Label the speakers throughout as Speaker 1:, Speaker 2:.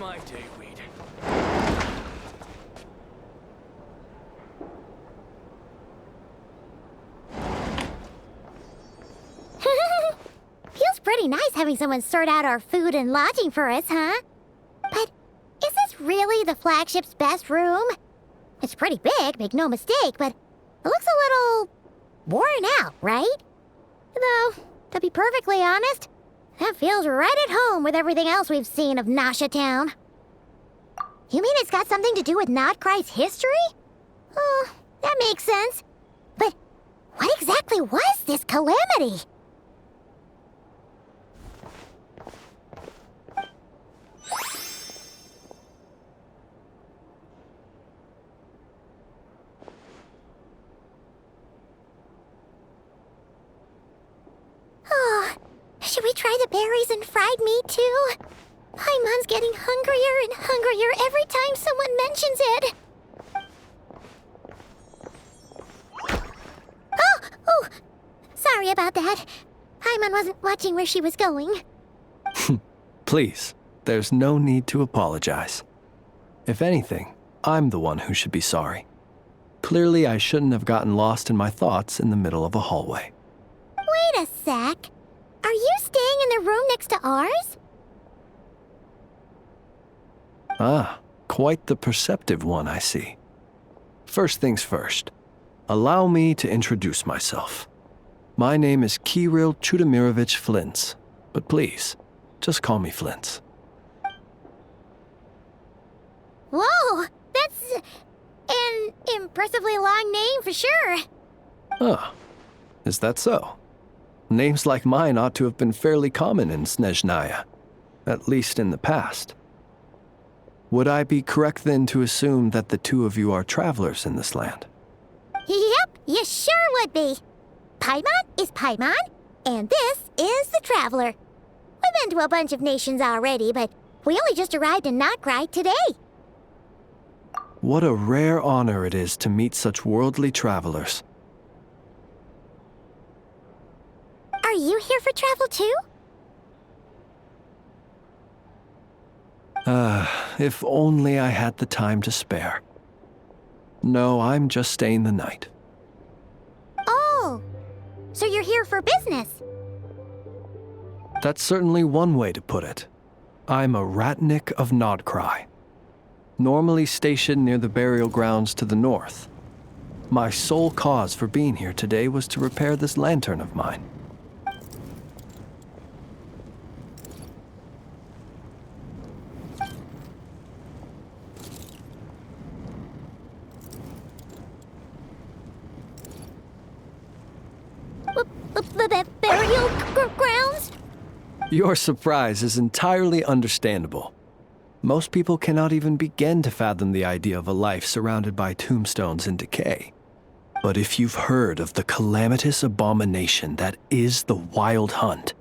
Speaker 1: my day, Weed.
Speaker 2: Feels pretty nice having someone sort out our food and lodging for us, huh? But is this really the flagship's best room? It's pretty big, make no mistake, but it looks a little worn out, right? Though, to be perfectly honest, that feels right at home with everything else we've seen of Nasha Town. You mean it's got something to do with Nod-Krai's history? Oh, that makes sense. But what exactly was this calamity? Oh, should we try the berries and fried meat too? Paimon's getting hungrier and hungrier every time someone mentions it. Oh, sorry about that. Paimon wasn't watching where she was going.
Speaker 3: Please, there's no need to apologize. If anything, I'm the one who should be sorry. Clearly, I shouldn't have gotten lost in my thoughts in the middle of a hallway.
Speaker 2: Wait a sec. Are you staying in the room next to ours?
Speaker 3: Ah, quite the perceptive one, I see. First things first, allow me to introduce myself. My name is Kirill Chudamirovich Flins, but please, just call me Flins.
Speaker 2: Whoa, that's an impressively long name for sure.
Speaker 3: Ah, is that so? Names like mine ought to have been fairly common in Snezhnaya, at least in the past. Would I be correct then to assume that the two of you are travelers in this land?
Speaker 2: Yep, you sure would be. Paimon is Paimon, and this is the Traveler. We've been to a bunch of nations already, but we only just arrived in Nod-Krai today.
Speaker 3: What a rare honor it is to meet such worldly travelers.
Speaker 2: Are you here for travel too?
Speaker 3: If only I had the time to spare. No, I'm just staying the night.
Speaker 2: Oh, so you're here for business?
Speaker 3: That's certainly one way to put it. I'm a Ratnik of Nod-Krai, normally stationed near the burial grounds to the north. My sole cause for being here today was to repair this lantern of mine.
Speaker 2: Burial grounds?
Speaker 3: Your surprise is entirely understandable. Most people cannot even begin to fathom the idea of a life surrounded by tombstones and decay. But if you've heard of the calamitous abomination that is the Wild Hunt,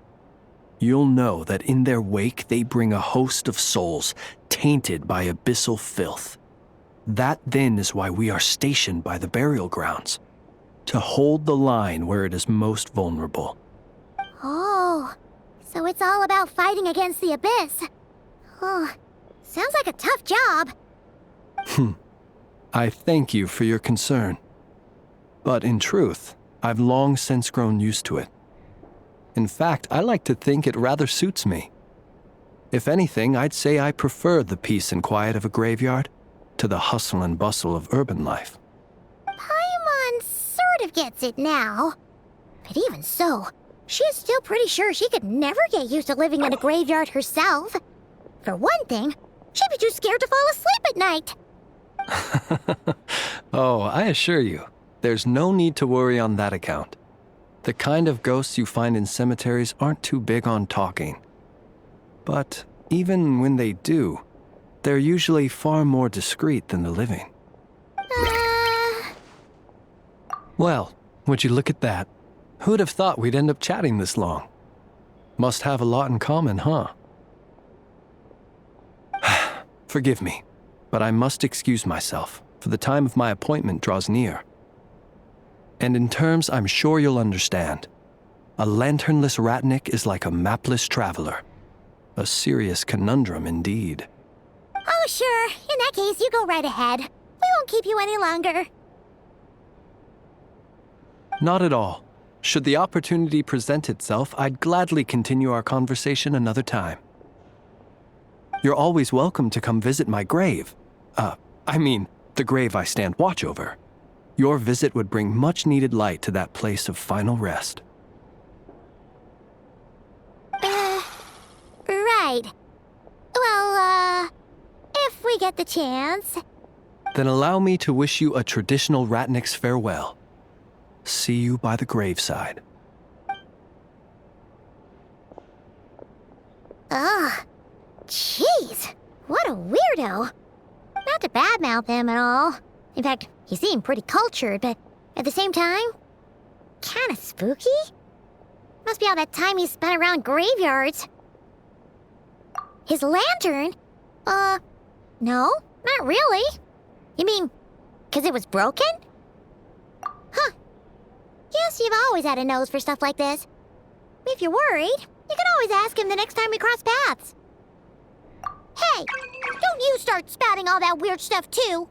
Speaker 3: you'll know that in their wake they bring a host of souls tainted by abyssal filth. That then is why we are stationed by the burial grounds, to hold the line where it is most vulnerable.
Speaker 2: Oh, so it's all about fighting against the abyss. Oh, sounds like a tough job.
Speaker 3: I thank you for your concern. But in truth, I've long since grown used to it. In fact, I like to think it rather suits me. If anything, I'd say I prefer the peace and quiet of a graveyard to the hustle and bustle of urban life.
Speaker 2: Paimon sort of gets it now. But even so, she is still pretty sure she could never get used to living in a graveyard herself. For one thing, she'd be too scared to fall asleep at night.
Speaker 3: Oh, I assure you, there's no need to worry on that account. The kind of ghosts you find in cemeteries aren't too big on talking. But even when they do, they're usually far more discreet than the living. Well, would you look at that? Who'd have thought we'd end up chatting this long? Must have a lot in common, huh? Forgive me, but I must excuse myself, for the time of my appointment draws near. And in terms I'm sure you'll understand, a lanternless Ratnik is like a mapless traveler. A serious conundrum indeed.
Speaker 2: Oh, sure. In that case, you go right ahead. We won't keep you any longer.
Speaker 3: Not at all. Should the opportunity present itself, I'd gladly continue our conversation another time. You're always welcome to come visit my grave. The grave I stand watch over. Your visit would bring much-needed light to that place of final rest.
Speaker 2: Right. Well, if we get the chance.
Speaker 3: Then allow me to wish you a traditional Ratnik's farewell. See you by the graveside.
Speaker 2: Ugh. Jeez. What a weirdo. Not to badmouth him at all. In fact, he seemed pretty cultured, but at the same time, kinda spooky? Must be all that time he spent around graveyards. His lantern? No, not really. You mean, 'cause it was broken? Huh. Guess you've always had a nose for stuff like this. If you're worried, you can always ask him the next time we cross paths. Hey, don't you start spouting all that weird stuff too.